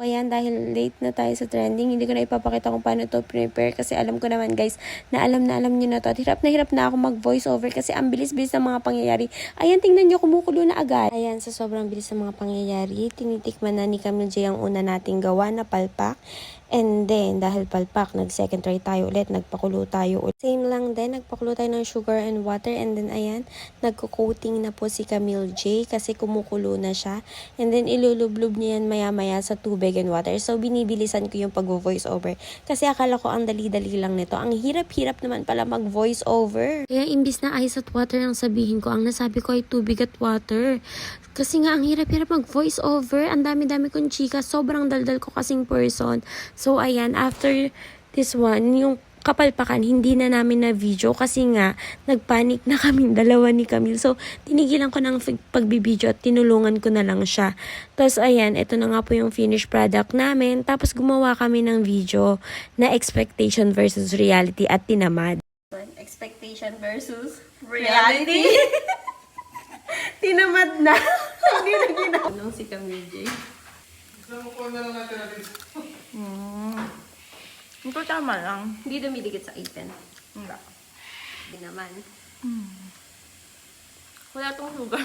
Ayan, dahil late na tayo sa trending, hindi ko na ipapakita kung paano to prepare kasi alam ko naman guys, na alam nyo na to. At hirap na ako mag voice over kasi ang bilis-bilis ng mga pangyayari. Ayan, tingnan nyo, kumukulo na agad. Ayan, sa sobrang bilis ng mga pangyayari, tinitikman na ni Camille J ang una nating gawa na palpak. And then, dahil palpak, nag-second try tayo ulit, nagpakulo tayo ulit. Same lang din, nagpakulo tayo ng sugar and water. And then, ayan, nagko-coating na po si Camille J kasi kumukulo na siya. And then, ilulublub niya yan maya-maya sa tubig and water. So, binibilisan ko yung pag-voice over. Kasi akala ko ang dali-dali lang nito. Ang hirap-hirap naman pala mag-voice over. Kaya, imbis na ice at water ang sabihin ko, ang nasabi ko ay tubig at water. Kasi nga, ang hirap-hirap mag-voice over. Ang dami-dami kong chika. Sobrang daldal ko kasing person. So, ayan, after this one, yung kapalpakan, hindi na namin na video kasi nga, nagpanik na kami, dalawa ni Camille. So, tinigilan ko ng pagbibideo at tinulungan ko na lang siya. Tapos, ayan, ito na nga po yung finished product namin. Tapos, gumawa kami ng video na expectation versus reality at tinamad. Expectation versus reality. Tinamad na. Hindi na ginawa. Anong si Camille J? Namukuha na lang natin natin. Ito tama lang. Hindi dumidikit sa ipin. Hindi. Hindi naman. Wala tong sugar.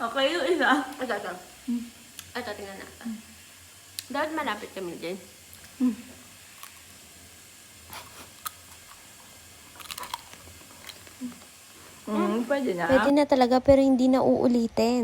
Okay, yung isa. Ito. Ito, tingnan natin. Dapat malapit kami din. Pwede na. Pwede na talaga pero hindi na uulitin.